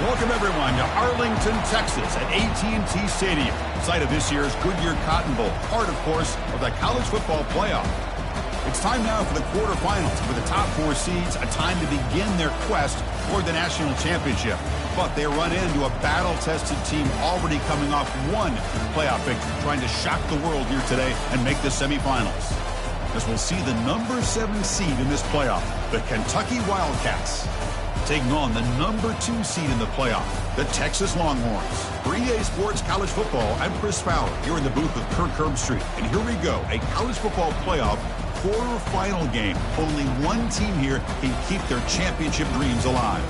Welcome, everyone, to Arlington, Texas at AT&T Stadium, site of this year's Goodyear Cotton Bowl, part, of course, of the college football playoff. It's time now for the quarterfinals, for the top 4 seeds, a time to begin their quest toward the national championship. But they run into a battle-tested team already coming off one playoff victory, trying to shock the world here today and make the semifinals. As we'll see the number 7 seed in this playoff, the Kentucky Wildcats, taking on the number 2 seed in the playoff, the Texas Longhorns. For EA Sports College Football, I'm Chris Fowler, here in the booth with Kirk Herbstreit. And here we go, a college football playoff quarterfinal game. Only one team here can keep their championship dreams alive.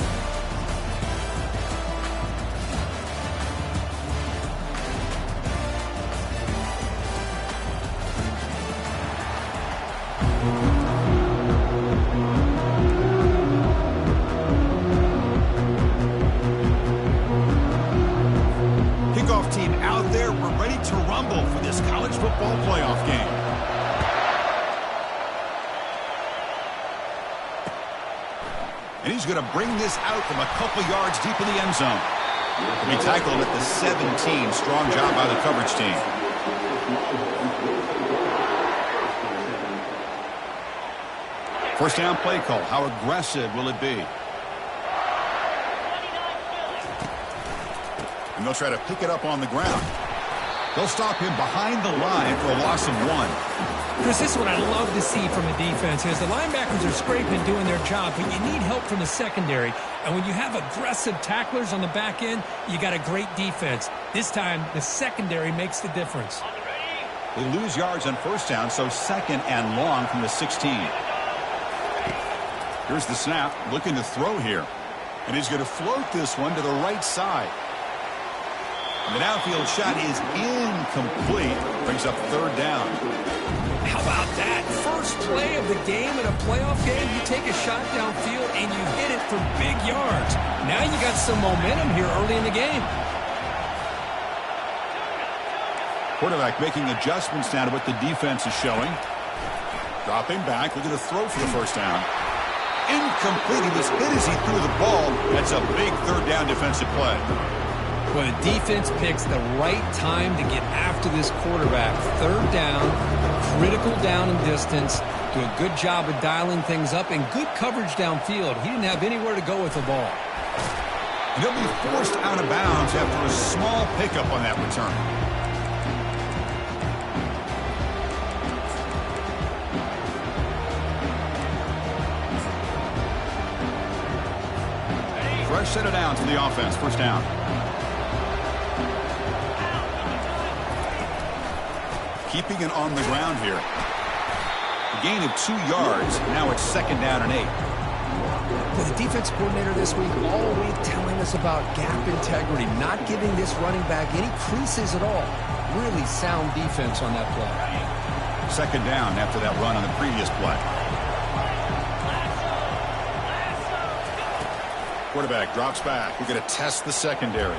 Team out there, we're ready to rumble for this college football playoff game. And he's going to bring this out from a couple yards deep in the end zone. He tackled at the 17. Strong job by the coverage team. First down play call. How aggressive will it be? And they'll try to pick it up on the ground. They'll stop him behind the line for a loss of 1. Chris, this is what I love to see from a defense is the linebackers are scraping, doing their job, but you need help from the secondary. And when you have aggressive tacklers on the back end, you got a great defense. This time, the secondary makes the difference. They lose yards on first down, so 2nd and long from the 16. Here's the snap, looking to throw here. And he's going to float this one to the right side. The downfield shot is incomplete. Brings up 3rd down. How about that? First play of the game in a playoff game, you take a shot downfield and you hit it for big yards. Now you got some momentum here early in the game. Quarterback making adjustments now to what the defense is showing. Dropping back, looking to throw for the first down. Incomplete. He was hit as he threw the ball. That's a big 3rd down defensive play. Well, the defense picks the right time to get after this quarterback. 3rd down, critical down and distance. Do a good job of dialing things up and good coverage downfield. He didn't have anywhere to go with the ball. And he'll be forced out of bounds after a small pickup on that return. Fresh set of downs to the offense. First down. Keeping it on the ground here. A gain of 2 yards. Now it's 2nd down and 8. Well, the defense coordinator this week all week telling us about gap integrity, not giving this running back any creases at all. Really sound defense on that play. 2nd down after that run on the previous play. Quarterback drops back. We're going to test the secondary.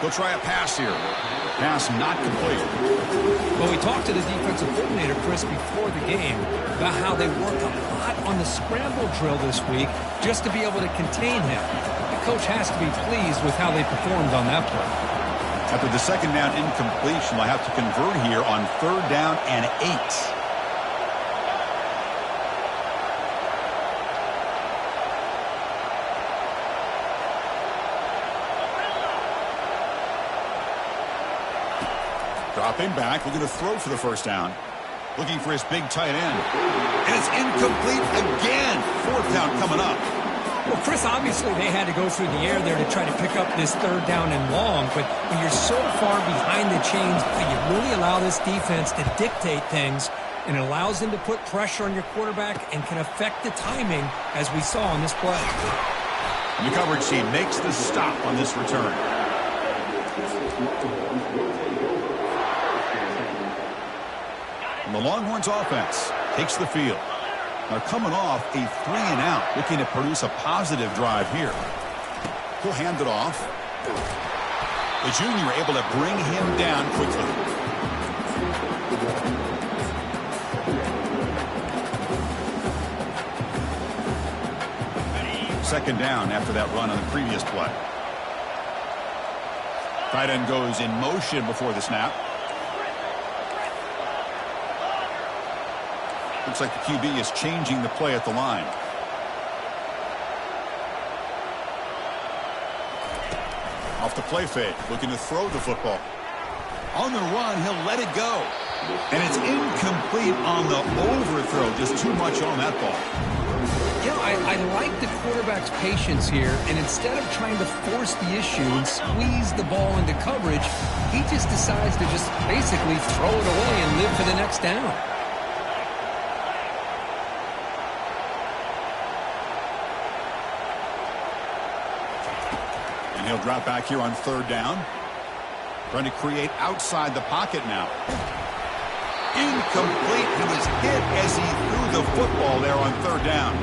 They'll try a pass here. Pass not complete. Well, we talked to the defensive coordinator, Chris, before the game about how they work a lot on the scramble drill this week just to be able to contain him. The coach has to be pleased with how they performed on that play. After the 2nd down incompletion, they'll have to convert here on 3rd down and 8. Dropping back, looking to throw for the first down. Looking for his big tight end. And it's incomplete again. 4th down coming up. Well, Chris, obviously they had to go through the air there to try to pick up this 3rd down and long, but when you're so far behind the chains, you really allow this defense to dictate things, and it allows them to put pressure on your quarterback and can affect the timing, as we saw on this play. And the coverage team makes the stop on this return. The Longhorns offense takes the field. They're coming off a 3-and-out, looking to produce a positive drive here. He'll hand it off. The junior able to bring him down quickly. Second down after that run on the previous play. Tight end goes in motion before the snap. Looks like the QB is changing the play at the line. Off the play fake, looking to throw the football. On the run, he'll let it go. And it's incomplete on the overthrow. Just too much on that ball. You know, I like the quarterback's patience here, and instead of trying to force the issue and squeeze the ball into coverage, he just decides to just basically throw it away and live for the next down. And he'll drop back here on third down. Trying to create outside the pocket now. Incomplete. He was hit as he threw the football there on third down.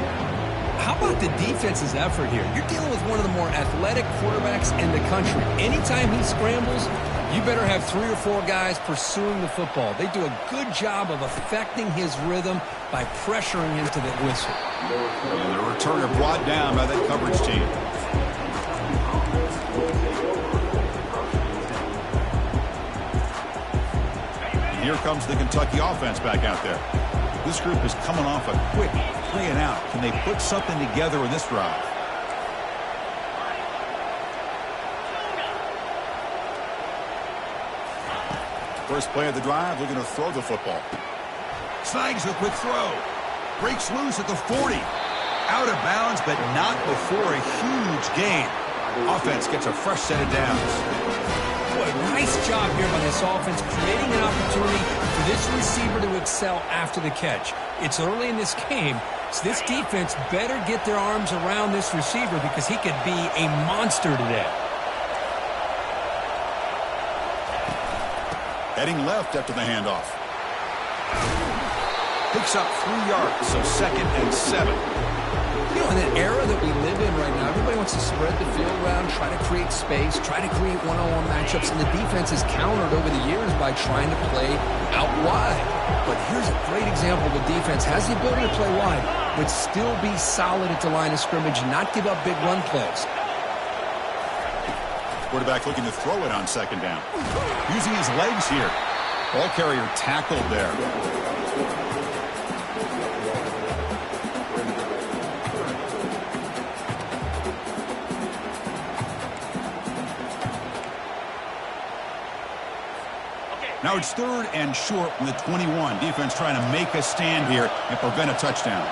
How about the defense's effort here? You're dealing with one of the more athletic quarterbacks in the country. Anytime he scrambles, you better have 3 or 4 guys pursuing the football. They do a good job of affecting his rhythm by pressuring him to the whistle. And the returner brought down by that coverage team. And here comes the Kentucky offense back out there. This group is coming off a quick play and out. Can they put something together in this drive? First play of the drive, looking to throw the football. Snags a quick throw. Breaks loose at the 40. Out of bounds, but not before a huge gain. Offense gets a fresh set of downs. Boy, nice job here by this offense, creating an opportunity for this receiver to excel after the catch. It's early in this game, so this defense better get their arms around this receiver because he could be a monster today. Heading left after the handoff. Picks up 3 yards, so 2nd and 7. You know, in an era that we live in right now, everybody wants to spread the field around, try to create space, try to create one-on-one matchups, and the defense has countered over the years by trying to play out wide. But here's a great example of a defense has the ability to play wide, but still be solid at the line of scrimmage and not give up big run plays. Quarterback looking to throw it on 2nd down. Using his legs here. Ball carrier tackled there. Now it's 3rd and short from the 21. Defense trying to make a stand here and prevent a touchdown.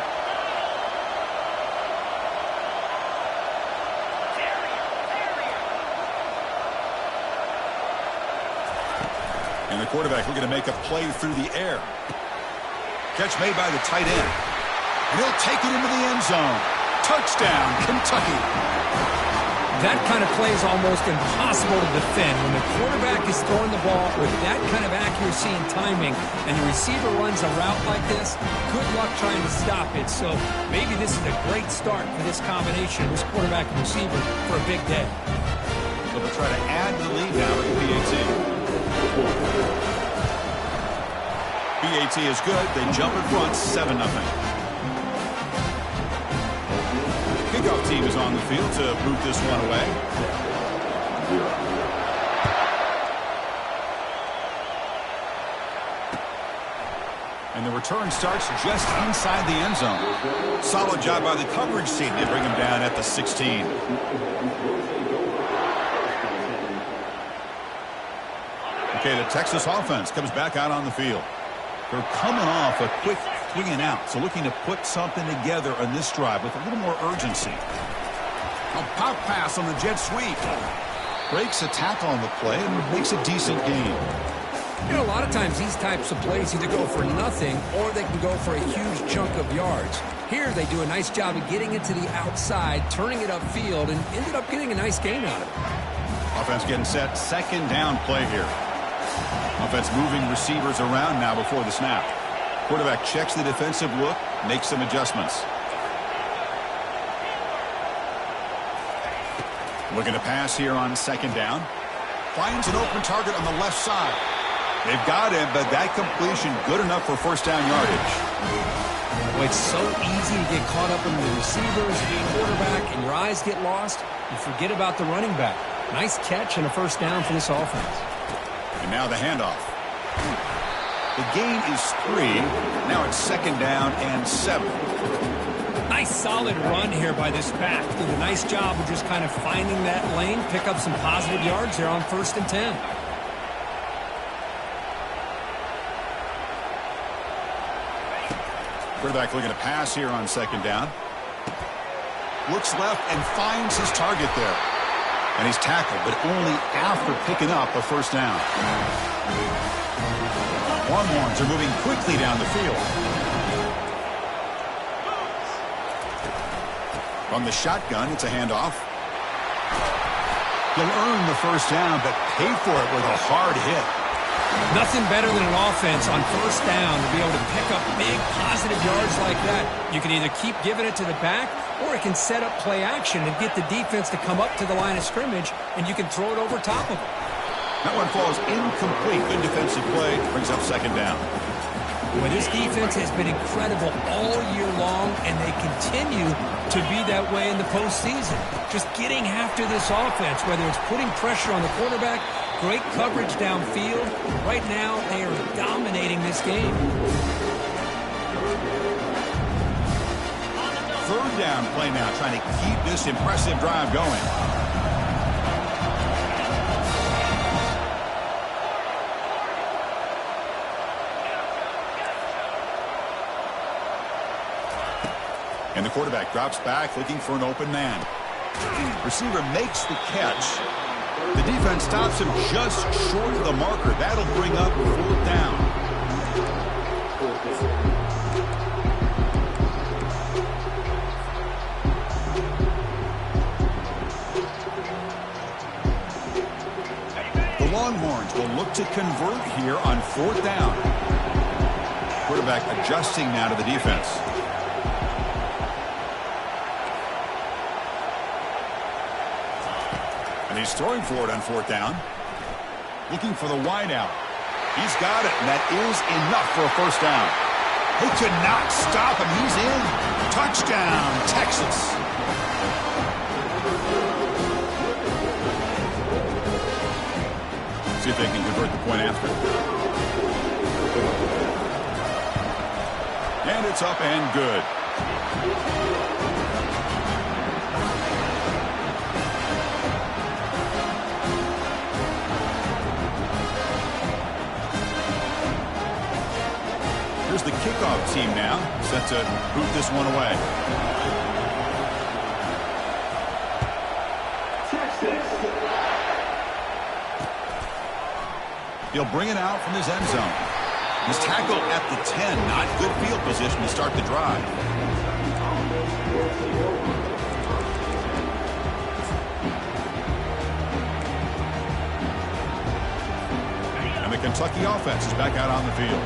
And the quarterback looking to make a play through the air. Catch made by the tight end. And he'll take it into the end zone. Touchdown, Kentucky. That kind of play is almost impossible to defend. When the quarterback is throwing the ball with that kind of accuracy and timing, and the receiver runs a route like this, good luck trying to stop it. So maybe this is a great start for this combination, this quarterback and receiver, for a big day. So they'll try to add to the lead now with the PAT. PAT is good. They jump in front, 7-0. Kickoff team is on the field to boot this one away. And the return starts just inside the end zone. Solid job by the coverage team. They bring him down at the 16. Okay, the Texas offense comes back out on the field. They're coming off a quick 3 and out, so looking to put something together on this drive with a little more urgency. A pop pass on the jet sweep. Breaks a tackle on the play and makes a decent gain. You know, a lot of times these types of plays either go for nothing or they can go for a huge chunk of yards. Here they do a nice job of getting it to the outside, turning it upfield, and ended up getting a nice gain out of it. Offense getting set, 2nd down play here. Offense moving receivers around now before the snap. Quarterback checks the defensive look, makes some adjustments. Looking to pass here on 2nd down. Finds an open target on the left side. They've got him, but that completion good enough for 1st down yardage. Well, it's so easy to get caught up in the receivers, the quarterback, and your eyes get lost. You forget about the running back. Nice catch and a first down for this offense. And now the handoff. The gain is 3. Now it's 2nd down and 7. Nice solid run here by this back. Did a nice job of just kind of finding that lane, pick up some positive yards there on 1st and 10. Quarterback looking to pass here on 2nd down. Looks left and finds his target there. And he's tackled, but only after picking up a first down. Longhorns are moving quickly down the field. From the shotgun, it's a handoff. He'll earn the first down, but pay for it with a hard hit. Nothing better than an offense on 1st down to be able to pick up big positive yards like that. You can either keep giving it to the back, or it can set up play action and get the defense to come up to the line of scrimmage, and you can throw it over top of them. That one falls incomplete. Good defensive play. Brings up 2nd down. Well, this defense has been incredible all year long, and they continue to be that way in the postseason. Just getting after this offense, whether it's putting pressure on the quarterback, great coverage downfield. Right now, they are dominating this game. 3rd down play now, trying to keep this impressive drive going. And the quarterback drops back, looking for an open man. Receiver makes the catch. The defense stops him just short of the marker. That'll bring up 4th down. The Longhorns will look to convert here on 4th down. Quarterback adjusting now to the defense. And he's throwing for it on 4th down. Looking for the wide out. He's got it, and that is enough for a first down. They could not stop him. He's in. Touchdown, Texas. See if they can convert the point after. And it's up and good. Here's the kickoff team now, set to boot this one away. He'll bring it out from his end zone. He's tackled at the 10. Not good field position to start the drive. And the Kentucky offense is back out on the field.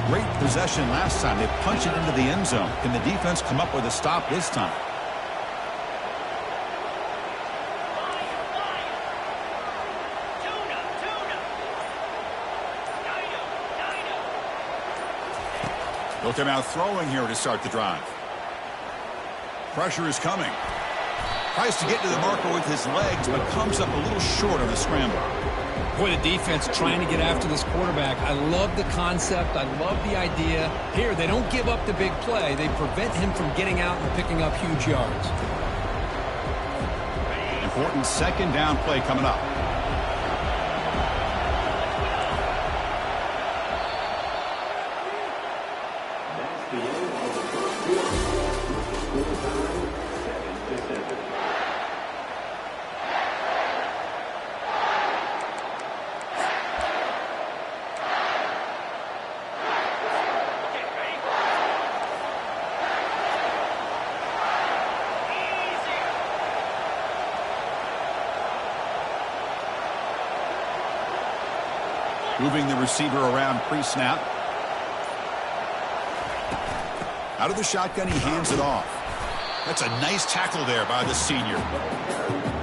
Great possession last time. They punched it into the end zone. Can the defense come up with a stop this time? They'll come out throwing here to start the drive. Pressure is coming. Tries to get to the marker with his legs, but comes up a little short on the scramble. Boy, the defense trying to get after this quarterback. I love the concept. I love the idea. Here, they don't give up the big play. They prevent him from getting out and picking up huge yards. Important 2nd down play coming up. Moving the receiver around pre-snap. Out of the shotgun, he hands it off. That's a nice tackle there by the senior.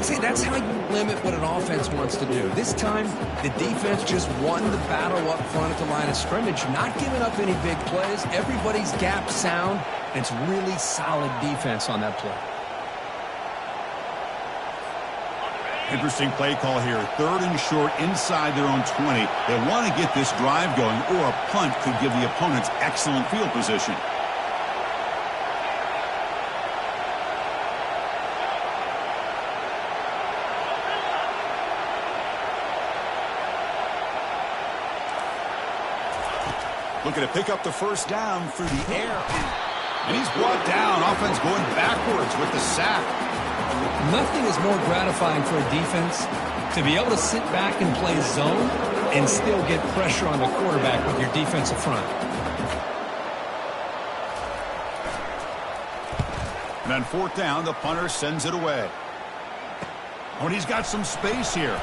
See, that's how you limit what an offense wants to do. This time, the defense just won the battle up front at the line of scrimmage, not giving up any big plays. Everybody's gap sound, and it's really solid defense on that play. Interesting play call here. 3rd and short inside their own 20. They want to get this drive going, or a punt could give the opponents excellent field position. Looking to pick up the first down through the air. And he's brought down. Offense going backwards with the sack. Nothing is more gratifying for a defense to be able to sit back and play zone and still get pressure on the quarterback with your defensive front. And on 4th down, the punter sends it away. Oh, and he's got some space here.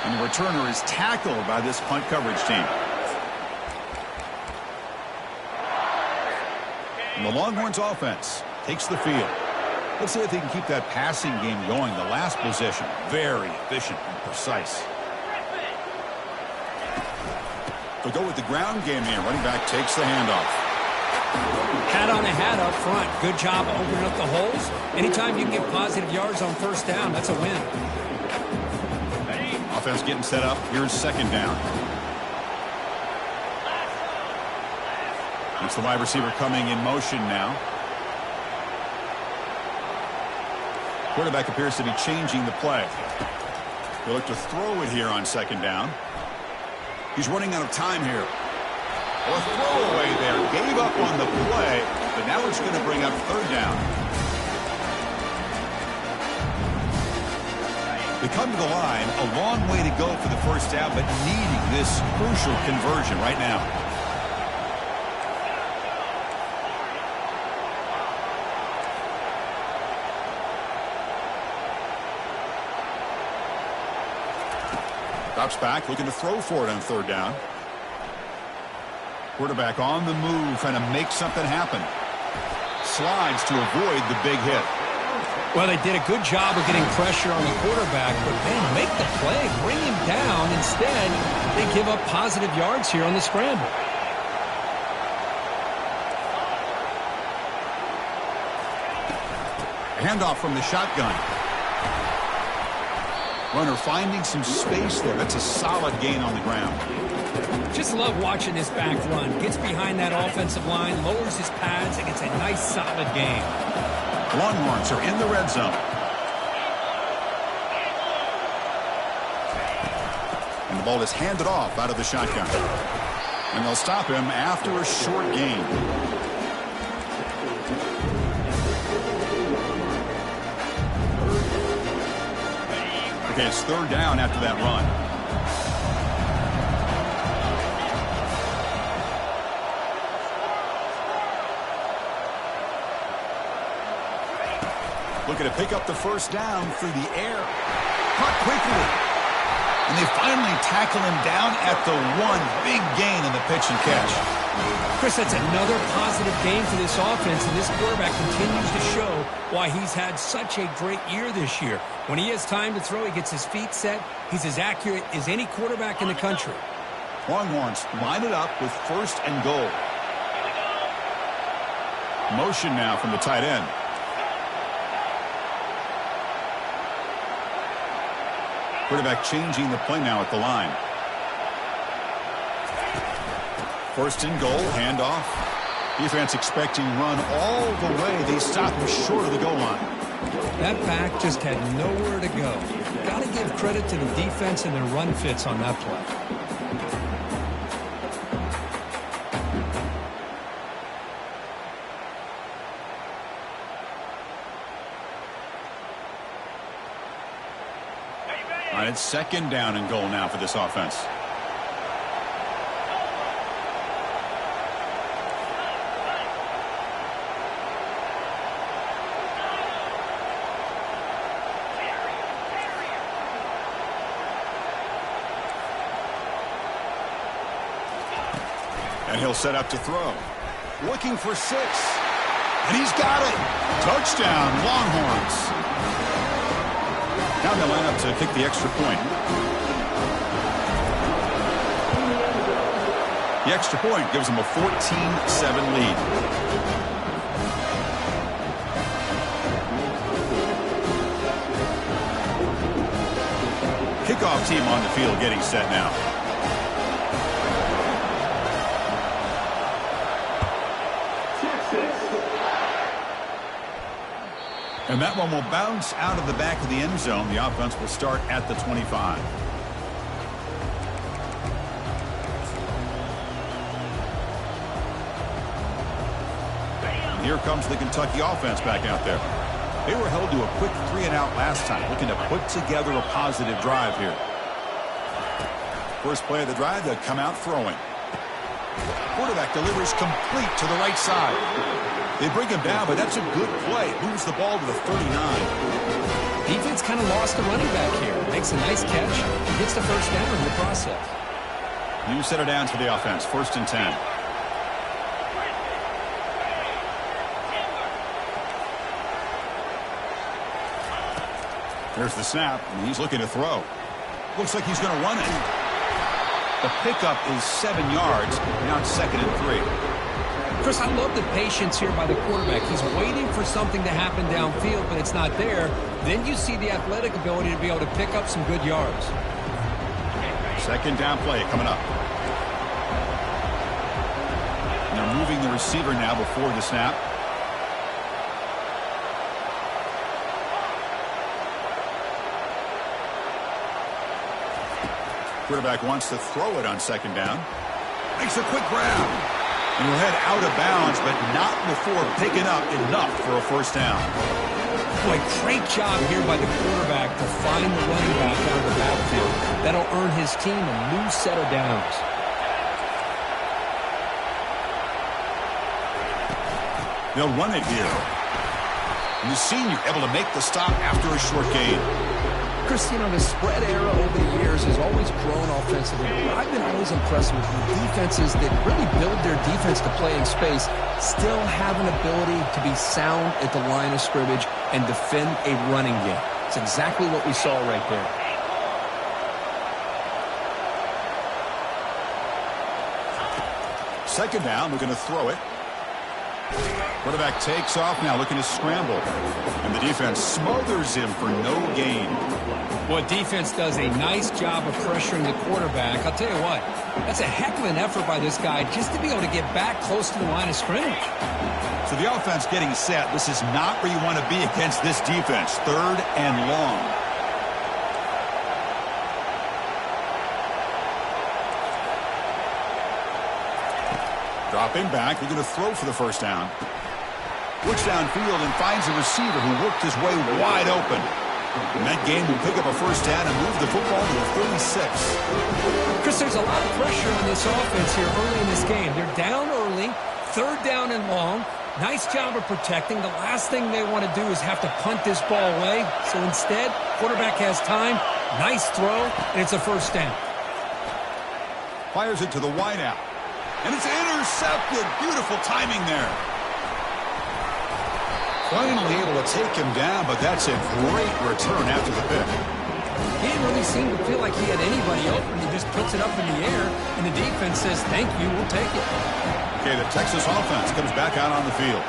And the returner is tackled by this punt coverage team. And the Longhorns offense takes the field. Let's see if they can keep that passing game going. The last possession, very efficient and precise. They'll go with the ground game here. Running back takes the handoff. Hat on a hat up front. Good job opening up the holes. Anytime you can get positive yards on 1st down, that's a win. Offense getting set up. Here's 2nd down. It's the wide receiver coming in motion now. Quarterback appears to be changing the play. They look to throw it here on 2nd down. He's running out of time here. A throwaway there. Gave up on the play, but now it's going to bring up 3rd down. They come to the line, a long way to go for the 1st down, but needing this crucial conversion right now. Drops back, looking to throw for it on 3rd down. Quarterback on the move, trying to make something happen. Slides to avoid the big hit. Well, they did a good job of getting pressure on the quarterback, but they make the play, bring him down. Instead, they give up positive yards here on the scramble. Handoff from the shotgun. Runner finding some space there. That's a solid gain on the ground. Just love watching this back run. Gets behind that offensive line, lowers his pads, and gets a nice solid gain. Longhorns are in the red zone. And the ball is handed off out of the shotgun. And they'll stop him after a short gain. Okay, it's 3rd down after that run. Looking to pick up the 1st down through the air. Caught quickly. And they finally tackle him down at the 1. Big gain in the pitch and catch. Chris, that's another positive gain for this offense, and this quarterback continues to show why he's had such a great year this year. When he has time to throw, he gets his feet set. He's as accurate as any quarterback in the country. Longhorns line it up with 1st and goal. Motion now from the tight end. Quarterback changing the play now at the line. 1st and goal, handoff. Defense expecting run all the way. They stop him short of the goal line. That back just had nowhere to go. Got to give credit to the defense and their run fits on that play. All right, it's 2nd down and goal now for this offense. And he'll set up to throw. Looking for 6. And he's got it. Touchdown, Longhorns. Now they line up to kick the extra point. The extra point gives them a 14-7 lead. Kickoff team on the field getting set now. And that one will bounce out of the back of the end zone. The offense will start at the 25. And here comes the Kentucky offense back out there. They were held to a quick 3-and-out last time, looking to put together a positive drive here. First play of the drive, they'll come out throwing. Quarterback delivers complete to the right side. They bring him down, but that's a good play. Moves the ball to the 39. Defense kind of lost the running back here. Makes a nice catch. Gets the first down in the process. New set of downs for the offense. 1st and 10. There's the snap, and he's looking to throw. Looks like he's going to run it. The pickup is 7 yards. Now it's 2nd and 3. Chris, I love the patience here by the quarterback. He's waiting for something to happen downfield, but it's not there. Then you see the athletic ability to be able to pick up some good yards. 2nd down play coming up. And they're moving the receiver now before the snap. Quarterback wants to throw it on 2nd down. Makes a quick grab. And he'll head out of bounds, but not before picking up enough for a 1st down. Boy, great job here by the quarterback to find the running back out of the backfield. That'll earn his team a new set of downs. They'll run it here. And the senior able to make the stop after a short gain. Chris, you know, the spread era over the years has always grown offensively. But I've been always impressed with defenses that really build their defense to play in space, still have an ability to be sound at the line of scrimmage and defend a running game. It's exactly what we saw right there. Second down, looking to throw it. Quarterback takes off now, looking to scramble. And the defense smothers him for no gain. Well, defense does a nice job of pressuring the quarterback. I'll tell you what, that's a heck of an effort by this guy just to be able to get back close to the line of scrimmage. So the offense getting set. This is not where you want to be against this defense. 3rd and long. Dropping back, they're going to throw for the 1st down. Looks downfield and finds a receiver who worked his way wide open. And that game will pick up a 1st down and move the football to the 36. Chris, there's a lot of pressure on this offense here early in this game. They're down early, 3rd down and long. Nice job of protecting. The last thing they want to do is have to punt this ball away. So instead, quarterback has time. Nice throw, and it's a 1st down. Fires it to the wideout. And it's intercepted. Beautiful timing there. Finally able to take him down, but that's a great return after the pick. He didn't really seem to feel like he had anybody open. He just puts it up in the air, and the defense says, thank you, we'll take it. Okay, the Texas offense comes back out on the field.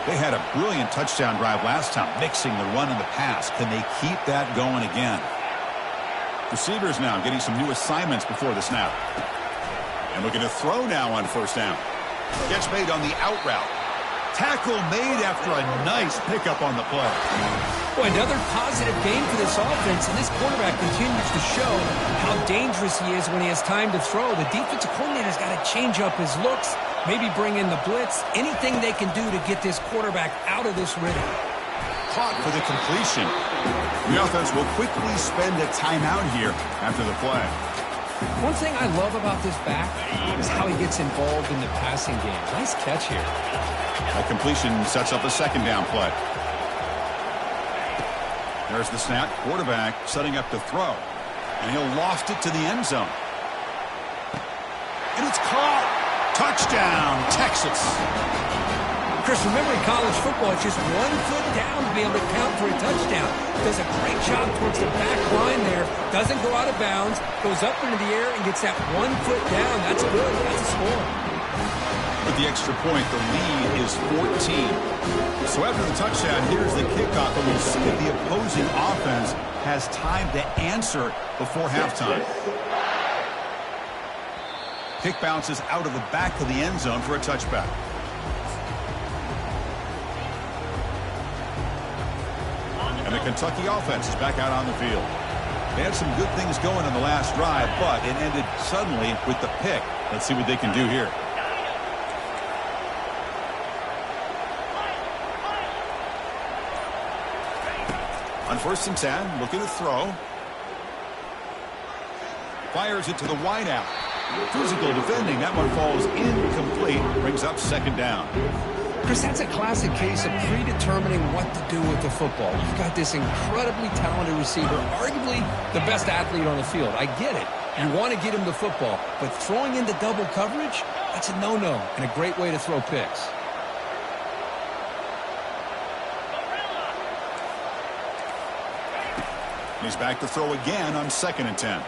They had a brilliant touchdown drive last time, mixing the run and the pass. Can they keep that going again? Receivers now getting some new assignments before the snap. And looking to throw now on 1st down. Gets made on the out route. Tackle made after a nice pickup on the play. Boy, another positive game for this offense, and this quarterback continues to show how dangerous he is when he has time to throw. The defensive coordinator's got to change up his looks, maybe bring in the blitz, anything they can do to get this quarterback out of this rhythm. Caught for the completion. The offense will quickly spend a timeout here after the play. One thing I love about this back is how he gets involved in the passing game. Nice catch here. That completion sets up a 2nd down play. There's the snap. Quarterback setting up to throw. And he'll loft it to the end zone. And it's caught. Touchdown, Texas. Chris, remember in college football, it's just 1 foot down to be able to count for a touchdown. Does a great job towards the back line there. Doesn't go out of bounds. Goes up into the air and gets that 1 foot down. That's good. That's a score. With the extra point, the lead is 14. So after the touchdown, here's the kickoff, and we'll see if the opposing offense has time to answer before halftime. Kick bounces out of the back of the end zone for a touchback. And the Kentucky offense is back out on the field. They had some good things going in the last drive, but it ended suddenly with the pick. Let's see what they can do here. On 1st and 10, looking to throw. Fires it to the wideout. Physical defending. That one falls incomplete. Brings up 2nd down. Chris, that's a classic case of predetermining what to do with the football. You've got this incredibly talented receiver, arguably the best athlete on the field. I get it. You want to get him the football, but throwing into double coverage, that's a no-no and a great way to throw picks. He's back to throw again on 2nd and 10.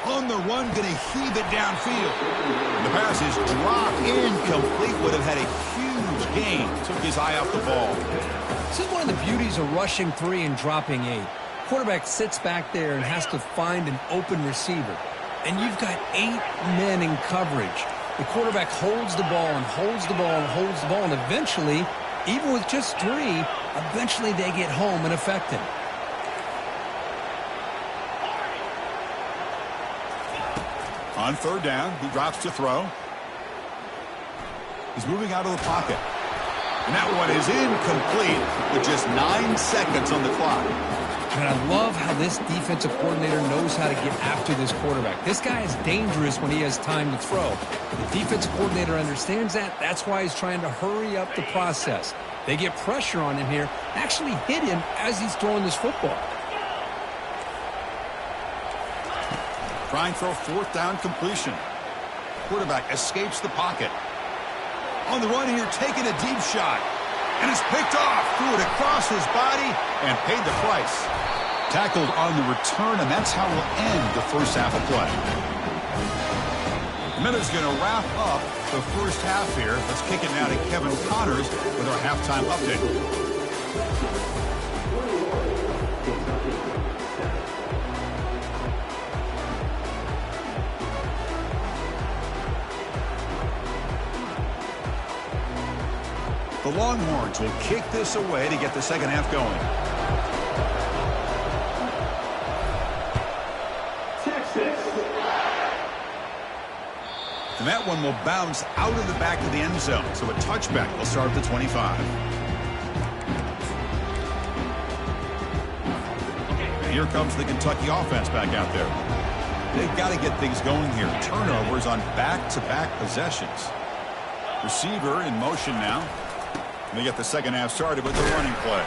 On the run, going to heave it downfield. The pass is dropped incomplete. Would have had a huge gain. Took his eye off the ball. This is one of the beauties of rushing 3 and dropping 8. Quarterback sits back there and has to find an open receiver. And you've got 8 men in coverage. The quarterback holds the ball and holds the ball and holds the ball. And eventually, even with just 3, eventually they get home and affect him. On 3rd down, he drops to throw. He's moving out of the pocket. And that one is incomplete with just 9 seconds on the clock. And I love how this defensive coordinator knows how to get after this quarterback. This guy is dangerous when he has time to throw. The defensive coordinator understands that. That's why he's trying to hurry up the process. They get pressure on him here, actually hit him as he's throwing this football. Trying for a 4th down completion. Quarterback escapes the pocket. On the run here, taking a deep shot. And it's picked off. Threw it across his body and paid the price. Tackled on the return, and that's how we'll end the first half of play. The minute's going to wrap up the first half here. Let's kick it now to Kevin Connors with our halftime update. The Longhorns will kick this away to get the second half going. Texas. And that one will bounce out of the back of the end zone. So a touchback will start at the 25. And here comes the Kentucky offense back out there. They've got to get things going here. Turnovers on back-to-back possessions. Receiver in motion now. And they get the second half started with the running play.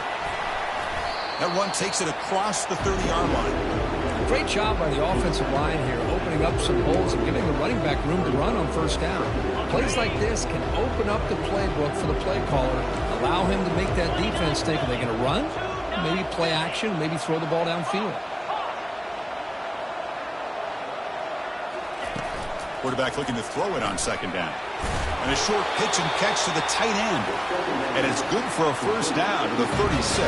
That run takes it across the 30-yard line. Great job by the offensive line here, opening up some holes and giving the running back room to run on 1st down. Plays like this can open up the playbook for the play caller, allow him to make that defense think, are they going to run? Maybe play action, maybe throw the ball downfield. Quarterback looking to throw it on 2nd down. And a short pitch and catch to the tight end. And it's good for a 1st down to the 36.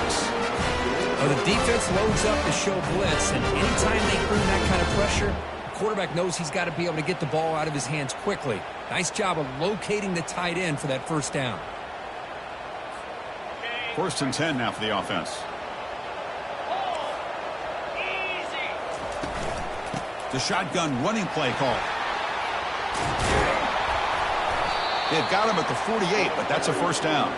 Well, the defense loads up to show blitz, and anytime they earn that kind of pressure, the quarterback knows he's got to be able to get the ball out of his hands quickly. Nice job of locating the tight end for that 1st down. 1st and 10 now for the offense. The shotgun running play call. They've got him at the 48, but that's a 1st down.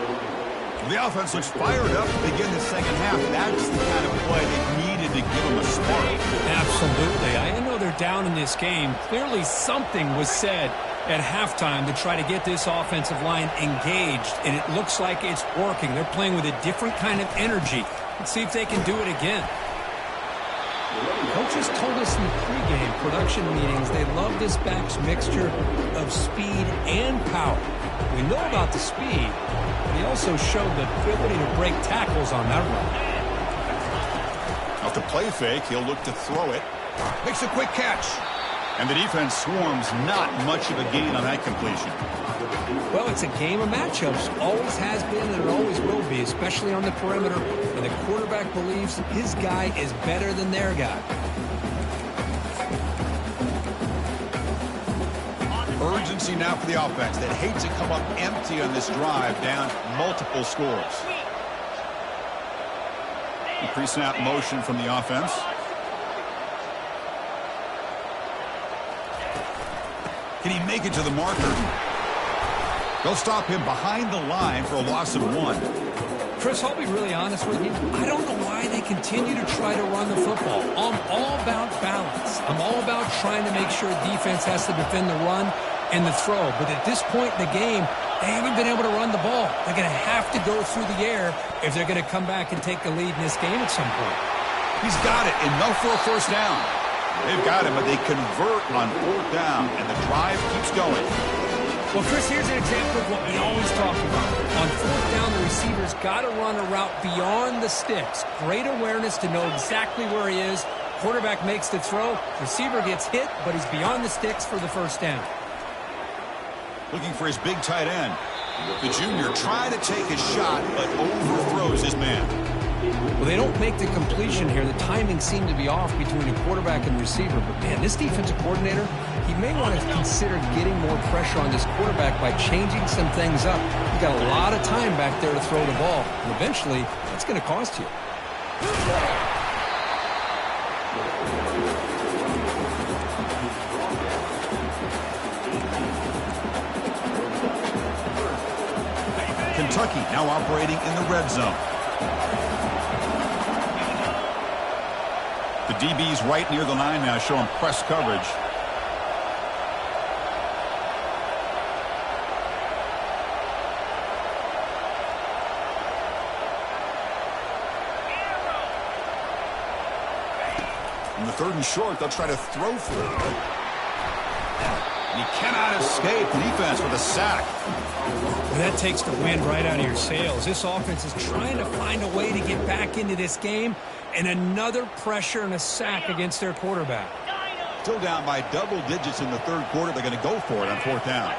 The offense looks fired up to begin the second half. That's the kind of play they needed to give them a spark. Absolutely. I know they're down in this game. Clearly something was said at halftime to try to get this offensive line engaged, and it looks like it's working. They're playing with a different kind of energy. Let's see if they can do it again. Coaches told us in the pregame production meetings they love this back's mixture of speed and power. We know about the speed, but he also showed the ability to break tackles on that run. Off the play fake, he'll look to throw it. Makes a quick catch. And the defense swarms, not much of a gain on that completion. Well, it's a game of matchups. Always has been and it always will be, especially on the perimeter. And the quarterback believes his guy is better than their guy. Urgency now for the offense that hates to come up empty on this drive, down multiple scores. Pre-snap motion from the offense. Can he make it to the marker? They'll stop him behind the line for a loss of 1. Chris, I'll be really honest with you. I don't know why they continue to try to run the football. I'm all about balance. I'm all about trying to make sure defense has to defend the run and the throw. But at this point in the game, they haven't been able to run the ball. They're going to have to go through the air if they're going to come back and take the lead in this game at some point. He's got it. Enough for a first down. They've got him, but they convert on 4th down, and the drive keeps going. Well, Chris, here's an example of what we always talk about. On 4th down, the receiver's got to run a route beyond the sticks. Great awareness to know exactly where he is. Quarterback makes the throw. Receiver gets hit, but he's beyond the sticks for the first down. Looking for his big tight end. The junior trying to take a shot, but overthrows his man. Well, they don't make the completion here. The timing seemed to be off between the quarterback and the receiver. But, man, this defensive coordinator, he may want to consider getting more pressure on this quarterback by changing some things up. You've got a lot of time back there to throw the ball. And eventually, that's going to cost you. Kentucky now operating in the red zone. The DB's right near the line now, showing press coverage. In the 3rd and short, they'll try to throw for it. And he cannot escape. The defense with a sack. And that takes the wind right out of your sails. This offense is trying to find a way to get back into this game, and another pressure and a sack against their quarterback. Still down by double digits in the 3rd quarter. They're going to go for it on 4th down.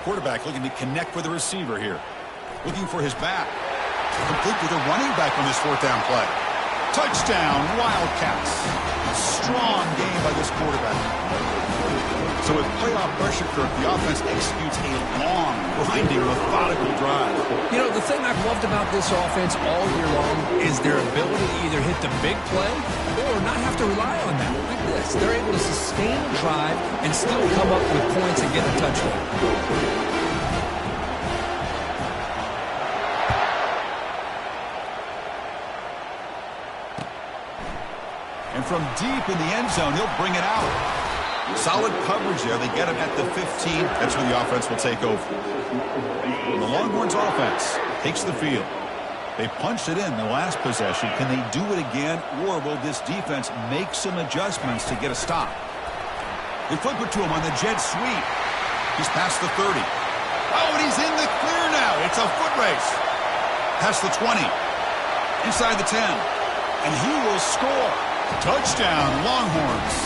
Quarterback looking to connect with the receiver here. Looking for his back. Complete with a running back on this 4th down play. Touchdown, Wildcats. Strong game by this quarterback. So with playoff pressure, Kirk, the offense executes a long, grinding, methodical drive. You know, the thing I've loved about this offense all year long is their ability to either hit the big play or not have to rely on that. Like this. They're able to sustain a drive and still come up with points and get a touchdown. And from deep in the end zone, he'll bring it out. Solid coverage there. They get him at the 15. That's where the offense will take over. And the Longhorns offense takes the field. They punched it in the last possession. Can they do it again, or will this defense make some adjustments to get a stop? They flip it to him on the jet sweep. He's past the 30. Oh, and he's in the clear now. It's a foot race. Past the 20. Inside the 10. And he will score. Touchdown, Longhorns.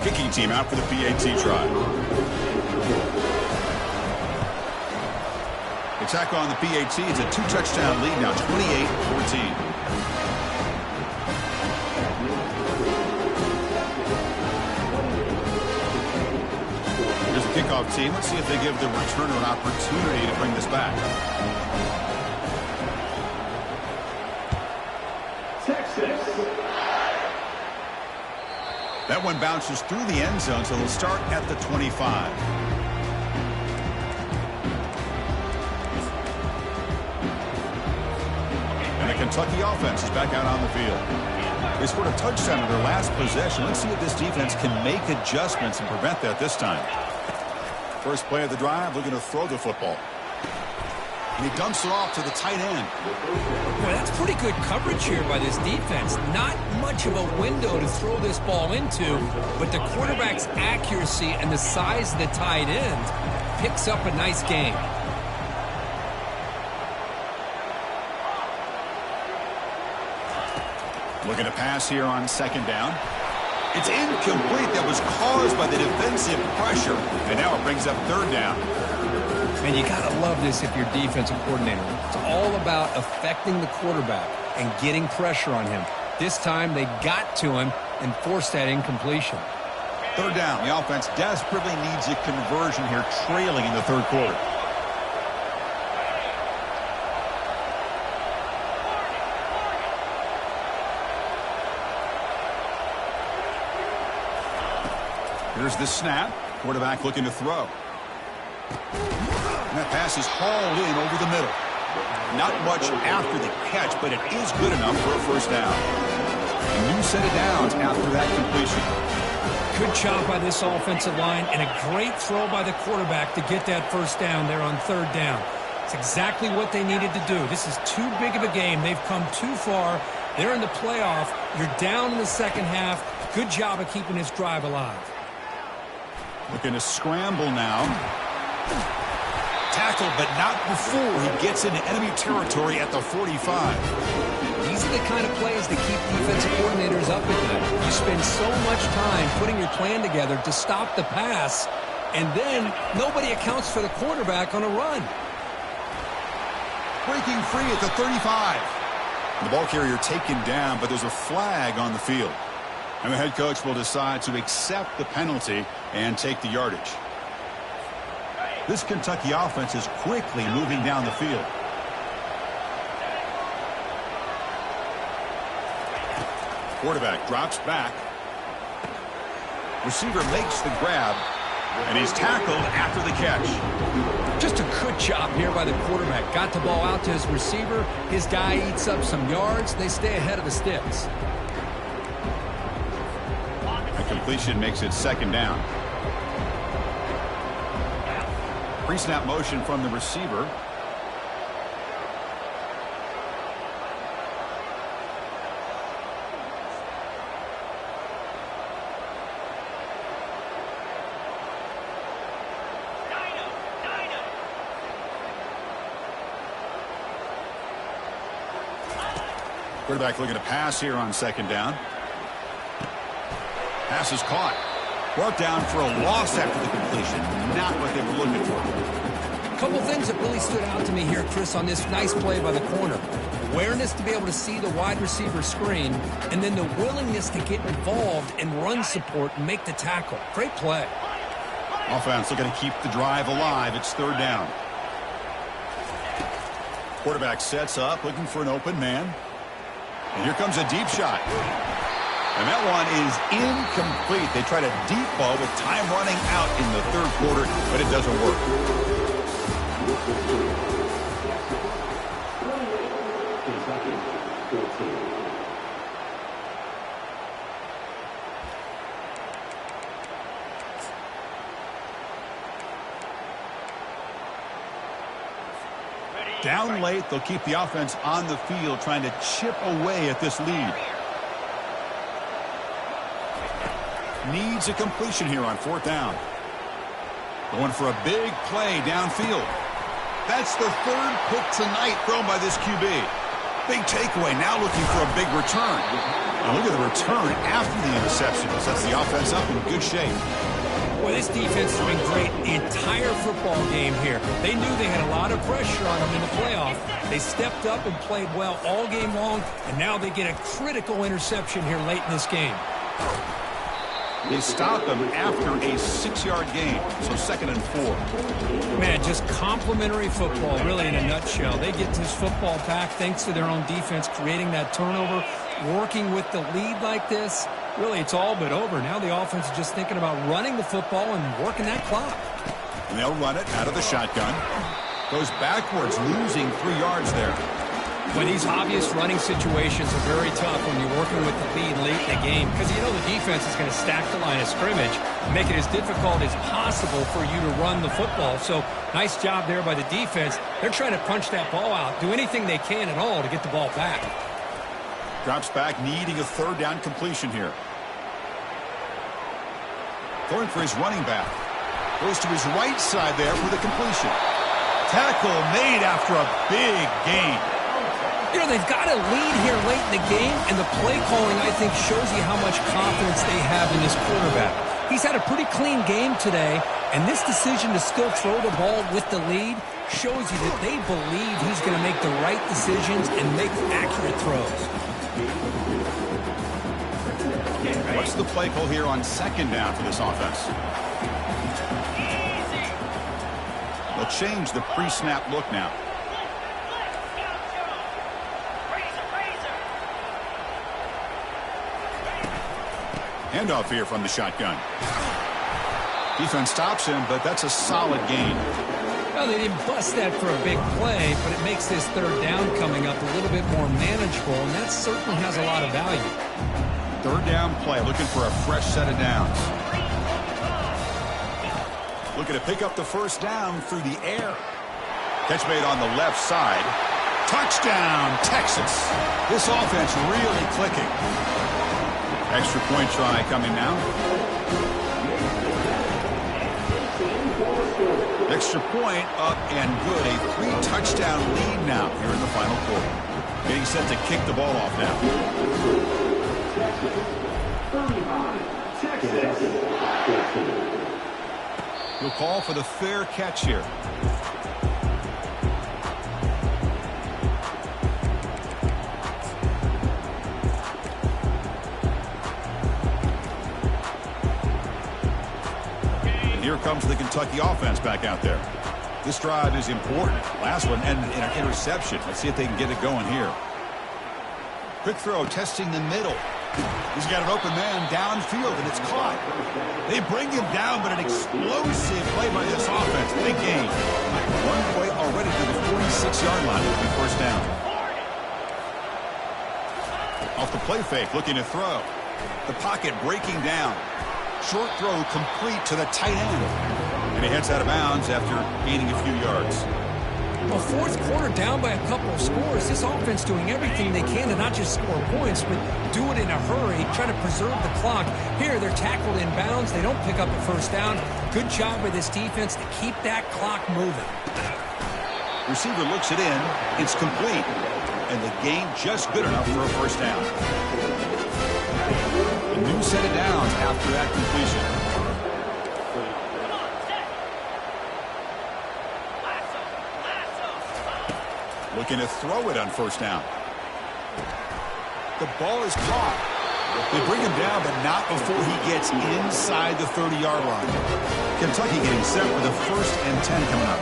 Kicking team out for the PAT try. Attack on the PAT. It's a 2-touchdown lead now, 28-14. Kickoff team. Let's see if they give the returner an opportunity to bring this back. Texas. That one bounces through the end zone, so they'll start at the 25. Kentucky offense is back out on the field. They scored a touchdown in their last possession. Let's see if this defense can make adjustments and prevent that this time. First play of the drive, looking to throw the football. And he dumps it off to the tight end. Boy, that's pretty good coverage here by this defense. Not much of a window to throw this ball into, but the quarterback's accuracy and the size of the tight end picks up a nice game. Looking to pass here on second down. It's incomplete. That was caused by the defensive pressure. And now it brings up third down. And you got to love this if you're defensive coordinator. It's all about affecting the quarterback and getting pressure on him. This time they got to him and forced that incompletion. Third down. The offense desperately needs a conversion here, trailing in the third quarter. Here's the snap. Quarterback looking to throw. And that pass is hauled in over the middle. Not much after the catch, but it is good enough for a first down. A new set of downs after that completion. Good job by this offensive line and a great throw by the quarterback to get that first down there on third down. It's exactly what they needed to do. This is too big of a game. They've come too far. They're in the playoff. You're down in the second half. Good job of keeping this drive alive. Looking to scramble now. Tackle, but not before he gets into enemy territory at the 45. These are the kind of plays that keep defensive coordinators up at night. You spend so much time putting your plan together to stop the pass, and then nobody accounts for the quarterback on a run. Breaking free at the 35. The ball carrier taken down, but there's a flag on the field. And the head coach will decide to accept the penalty and take the yardage. This Kentucky offense is quickly moving down the field. Quarterback drops back. Receiver makes the grab, and he's tackled after the catch. Just a good job here by the quarterback. Got the ball out to his receiver. His guy eats up some yards. They stay ahead of the sticks. Completion makes it second down. Pre-snap motion from the receiver. Quarterback looking to pass here on second down. Pass is caught. Brought down for a loss after the completion. Not what they were looking for. A couple things that really stood out to me here, Chris, on this nice play by the corner. Awareness to be able to see the wide receiver screen, and then the willingness to get involved and run support and make the tackle. Great play. Offense looking to keep the drive alive. It's third down. Quarterback sets up, looking for an open man. And here comes a deep shot. And that one is incomplete. They tried a deep ball with time running out in the third quarter, but it doesn't work. Down late, they'll keep the offense on the field, trying to chip away at this lead. Needs a completion here on fourth down. Going for a big play downfield. That's the third pick tonight thrown by this QB. Big takeaway, now looking for a big return. And look at the return after the interception. Sets the offense up in good shape. Boy, this defense has been great the entire football game here. They knew they had a lot of pressure on them in the playoff. They stepped up and played well all game long, and now they get a critical interception here late in this game. They stop them after a 6-yard gain, so 2nd and 4. Man, just complimentary football, really, in a nutshell. They get this football back thanks to their own defense, creating that turnover, working with the lead like this. Really, it's all but over. Now the offense is just thinking about running the football and working that clock. And they'll run it out of the shotgun. Goes backwards, losing 3 yards there. Well, these obvious running situations are very tough when you're working with the lead late in the game because you know the defense is going to stack the line of scrimmage and make it as difficult as possible for you to run the football. So nice job there by the defense. They're trying to punch that ball out, do anything they can at all to get the ball back. Drops back, needing a third down completion here. Going for his running back. Goes to his right side there for the completion. Tackle made after a big gain. You know, they've got a lead here late in the game, and the play calling, I think, shows you how much confidence they have in this quarterback. He's had a pretty clean game today, and this decision to still throw the ball with the lead shows you that they believe he's going to make the right decisions and make accurate throws. What's the play call here on second down for this offense? They'll change the pre-snap look now. Handoff here from the shotgun. Defense stops him, but that's a solid gain. Well, they didn't bust that for a big play, but it makes this third down coming up a little bit more manageable, and that certainly has a lot of value. Third down play, looking for a fresh set of downs. Looking to pick up the first down through the air. Catch made on the left side. Touchdown, Texas. This offense really clicking. Extra point try coming now. Extra point up and good. A 3-touchdown lead now here in the final quarter. Getting set to kick the ball off now. He'll call for the fair catch here. And here comes the Kentucky offense back out there. This drive is important. Last one ended in an interception. Let's see if they can get it going here. Quick throw, testing the middle. He's got an open man downfield, and it's caught. They bring him down, but an explosive play by this offense. Big gain. One play already to the 46-yard line. It'll be first down. Off the play fake, looking to throw. The pocket breaking down. Short throw complete to the tight end. And he heads out of bounds after gaining a few yards. Well, fourth quarter down by a couple of scores. This offense doing everything they can to not just score points, but do it in a hurry, trying to preserve the clock. Here, they're tackled in bounds. They don't pick up a first down. Good job by this defense to keep that clock moving. Receiver looks it in. It's complete. And the gain just good enough for a first down. A new set of downs after that completion. Looking to throw it on first down. The ball is caught. They bring him down, but not before he gets inside the 30-yard line. Kentucky getting set for the 1st and 10 coming up.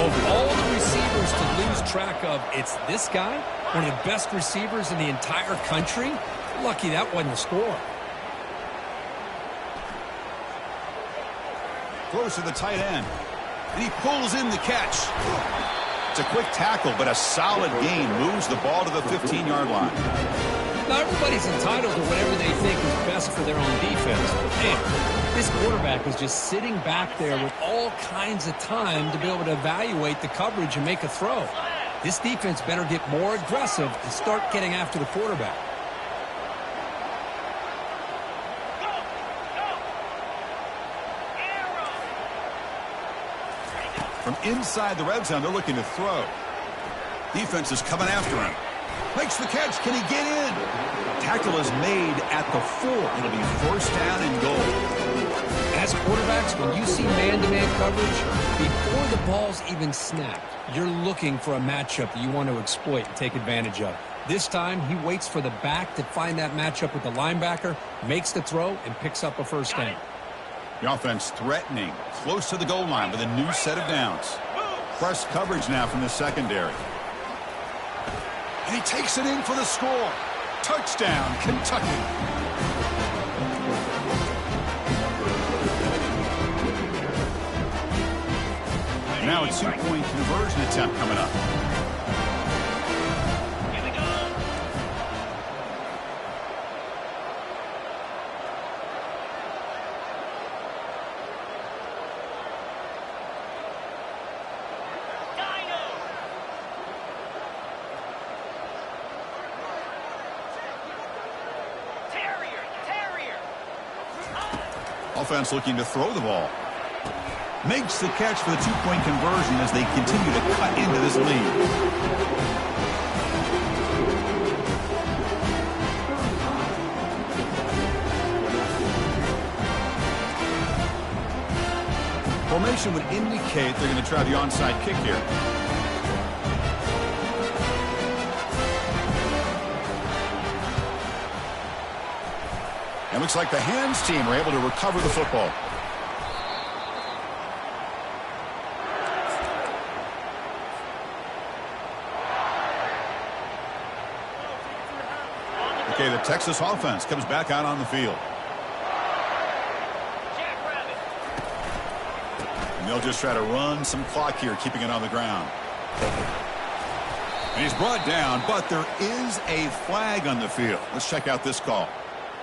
Of all the receivers to lose track of, it's this guy, one of the best receivers in the entire country. Lucky that wasn't a score. Close to the tight end. And he pulls in the catch. It's a quick tackle, but a solid gain moves the ball to the 15-yard line. Now, everybody's entitled to whatever they think is best for their own defense. But, man, this quarterback is just sitting back there with all kinds of time to be able to evaluate the coverage and make a throw. This defense better get more aggressive and start getting after the quarterback. From inside the red zone, they're looking to throw. Defense is coming after him. Makes the catch. Can he get in? Tackle is made at the 4. It'll be first down and goal. As quarterbacks, when you see man-to-man coverage, before the ball's even snapped, you're looking for a matchup that you want to exploit and take advantage of. This time, he waits for the back to find that matchup with the linebacker, makes the throw, and picks up a first down. The offense threatening, close to the goal line with a new set of downs. Press coverage now from the secondary. And he takes it in for the score. Touchdown, Kentucky. Now a 2-point conversion attempt coming up. offense looking to throw the ball. Makes the catch for the two-point conversion as they continue to cut into this lead. Formation would indicate they're going to try the onside kick here. It looks like the hands team are able to recover the football. Okay, the Texas offense comes back out on the field. And they'll just try to run some clock here, keeping it on the ground. And he's brought down, but there is a flag on the field. Let's check out this call.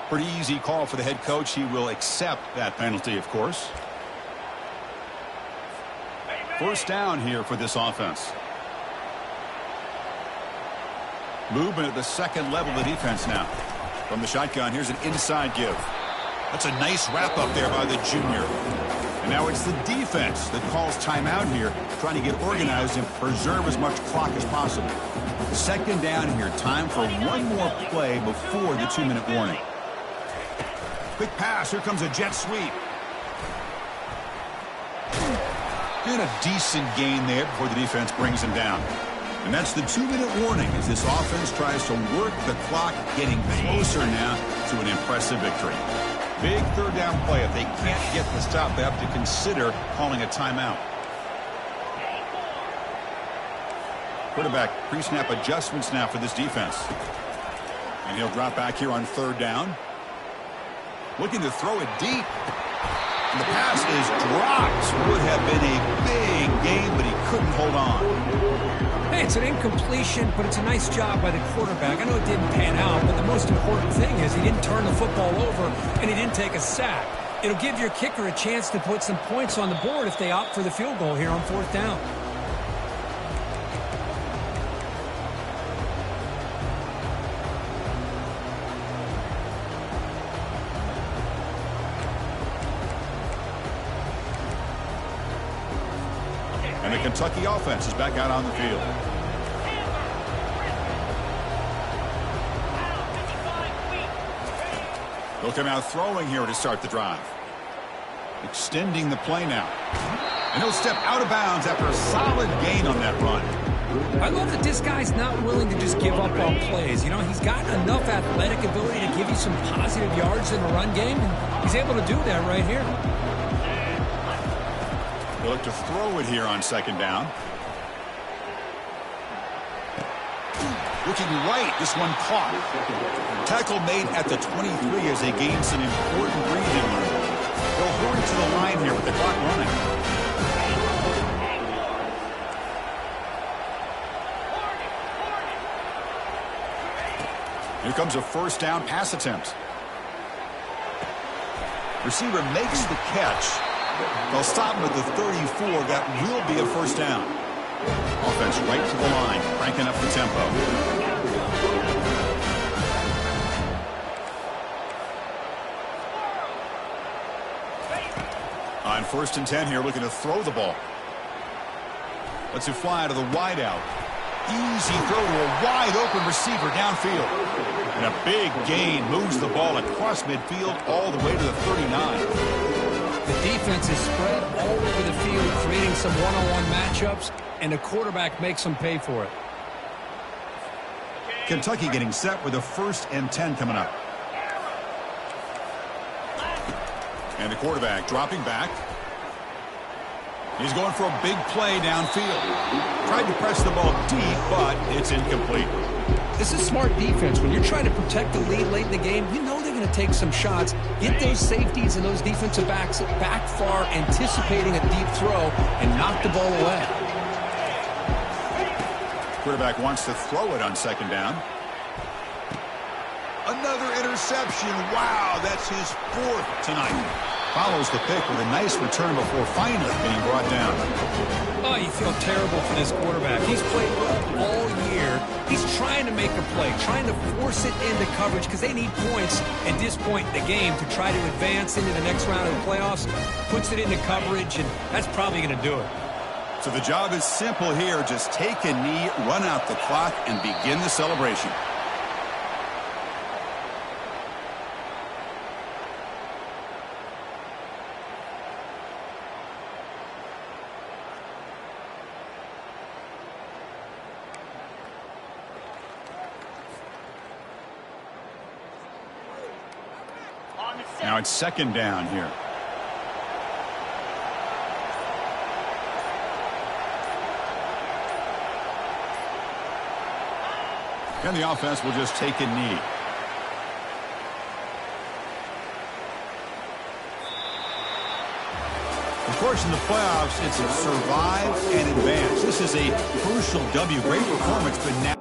Pretty easy call for the head coach. He will accept that penalty, of course. First down here for this offense. Movement at the second level of the defense now. From the shotgun, here's an inside give. That's a nice wrap up there by the junior. And now it's the defense that calls timeout here, trying to get organized and preserve as much clock as possible. Second down here, time for one more play before the 2-minute warning. Quick pass, here comes a jet sweep. And a decent gain there before the defense brings him down. And that's the 2-minute warning as this offense tries to work the clock, getting closer now to an impressive victory. Big third down play. If they can't get the stop, they have to consider calling a timeout. Quarterback pre-snap adjustments now for this defense. And he'll drop back here on third down. Looking to throw it deep. And the pass is dropped. Would have been a big gain, but he couldn't hold on. Hey, it's an incompletion, but it's a nice job by the quarterback. I know it didn't pan out, but the most important thing is he didn't turn the football over and he didn't take a sack. It'll give your kicker a chance to put some points on the board if they opt for the field goal here on fourth down. And the Kentucky offense is back out on the field. They'll come out throwing here to start the drive. Extending the play now. And he'll step out of bounds after a solid gain on that run. I love that this guy's not willing to just give up on plays. You know, he's got enough athletic ability to give you some positive yards in the run game. And he's able to do that right here. They'll look to throw it here on second down. Looking right, this one caught. Tackle made at the 23 as they gain some important breathing room. They'll hurry to the line here with the clock running. Here comes a first down pass attempt. Receiver makes the catch. They'll stop him at the 34. That will be a first down. Offense right to the line, cranking up the tempo. On 1st and 10 here, looking to throw the ball. Lets it fly to the wide out. Easy throw to a wide open receiver downfield. And a big gain moves the ball across midfield all the way to the 39. The defense is spread all over the field, creating some one-on-one matchups, and the quarterback makes them pay for it. Kentucky getting set with a 1st and 10 coming up. And the quarterback dropping back. He's going for a big play downfield. Tried to press the ball deep, but it's incomplete. This is smart defense. When you're trying to protect the lead late in the game, you know they're going to take some shots. Get those safeties and those defensive backs back far, anticipating a deep throw, and knock the ball away. Quarterback wants to throw it on second down. Another interception. Wow, that's his 4th tonight. Follows the pick with a nice return before finally being brought down. Oh, you feel terrible for this quarterback. He's played well all year. He's trying to make a play, trying to force it into coverage because they need points at this point in the game to try to advance into the next round of the playoffs. Puts it into coverage, and that's probably going to do it. So the job is simple here. Just take a knee, run out the clock, and begin the celebration. Now it's second down here. And the offense will just take a knee. Of course, in the playoffs, it's survive and advance. This is a crucial W. Great performance, but now